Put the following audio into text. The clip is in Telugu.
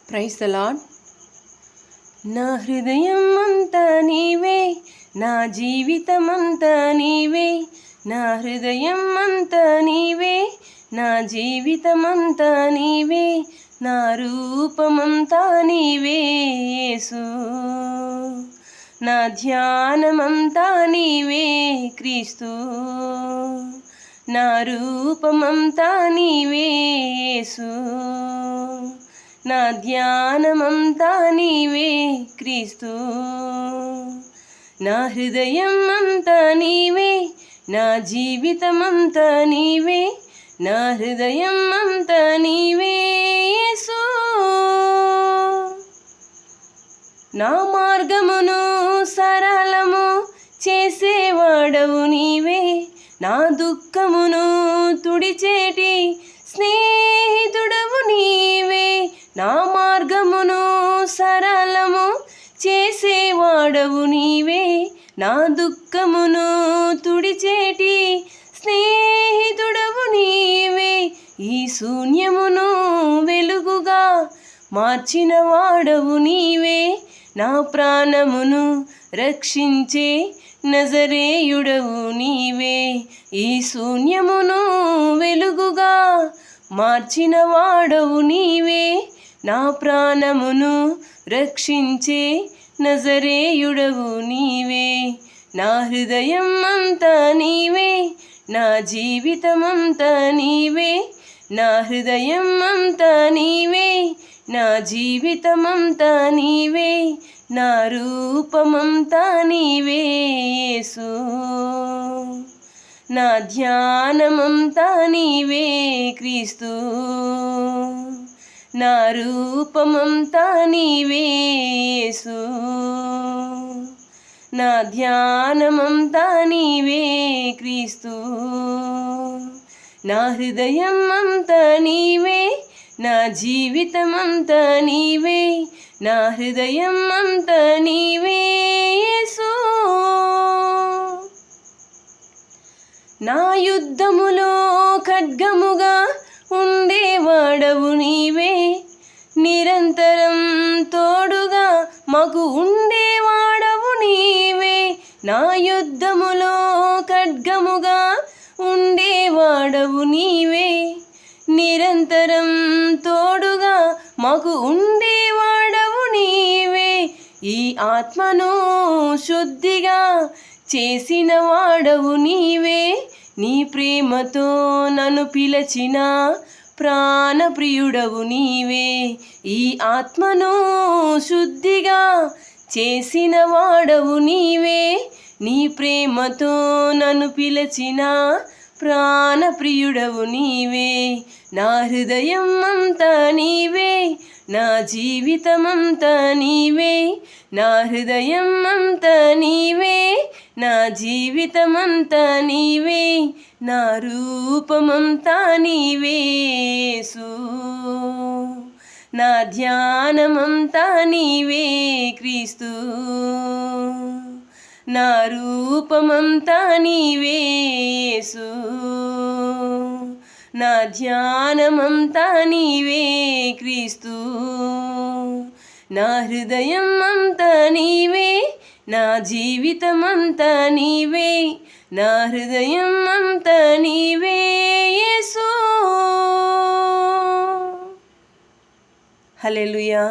Praise the lord. నా హృదయం అంతా నీవే, నా జీవితమంతా నీవే. నా హృదయం అంతా నీవే, నా జీవితమంతా నీవే. నా రూపమంతా నీవే యేసు, నా ధ్యానమంతా నీవే క్రీస్తు. నా రూపమంతా నీవే యేసు, నా ధ్యానమంతా నీవే క్రీస్తు. నా హృదయం అంతా నీవే, నా జీవితమంతా నీవే. నా హృదయం అంతా నీవే యేసు. నా మార్గమును సరళము చేసేవాడవు నీవే, నా దుఃఖమును తుడిచేటి స్నేహితుడవు నీవే. నా మార్గమును సరళము చేసేవాడవు నీవే, నా దుఃఖమును తుడిచేటి స్నేహితుడవు నీవే. ఈ శూన్యమును వెలుగుగా మార్చిన వాడవు నీవే, నా ప్రాణమును రక్షించే నజరేయుడవు నీవే. ఈ శూన్యమును వెలుగుగా మార్చిన వాడవు నీవే, నా ప్రాణమును రక్షించే నజరేయుడవు నీవే. నా హృదయం అంతా నీవే, నా జీవితమంతా నీవే. నా హృదయం అంతా నీవే, నా జీవితమంతా నీవే. నా రూపమంతా నీవే యేసు, నా ధ్యానమంతా నీవే క్రీస్తు. నా రూపమంతా నీవే యేసు, నా ధ్యానమంతా నీవే క్రీస్తు. నా హృదయం అంతా నీవే, నా జీవితమంతా నీవే. నా హృదయం అంతా నీవే యేసు. నా యుద్ధములో ఖడ్గముగా ఉండేవాడవు నీవే, నిరంతరం తోడుగా మాకు ఉండేవాడవు నీవే. నా యుద్ధములో ఖడ్గముగా ఉండేవాడవు నీవే, నిరంతరం తోడుగా మాకు ఉండేవాడవు నీవే. ఈ ఆత్మను శుద్ధిగా చేసిన వాడవు నీవే, నీ ప్రేమతో నన్ను పిలచిన ప్రాణప్రియుడవు నీవే. ఈ ఆత్మను శుద్ధిగా చేసిన వాడవు నీవే, నీ ప్రేమతో నన్ను పిలచిన ప్రాణప్రియుడవు నీవే. నా హృదయం అంతా నీవే, నా జీవితమంతా నీవే. నా హృదయం అంతా నీవే, నా జీవితమంతా నీవే. నా రూపమంతా నీవే యేసు, నా ధ్యానమంతా నీవే క్రీస్తు. నా రూపమంతా నీవే యేసు, నా ధ్యానమంతా నీవే క్రీస్తు. నా హృదయం అంతా నీవే, నా జీవితమంతా నీవే. నా హృదయం అంతా నీవే యేసు. హల్లెలూయా.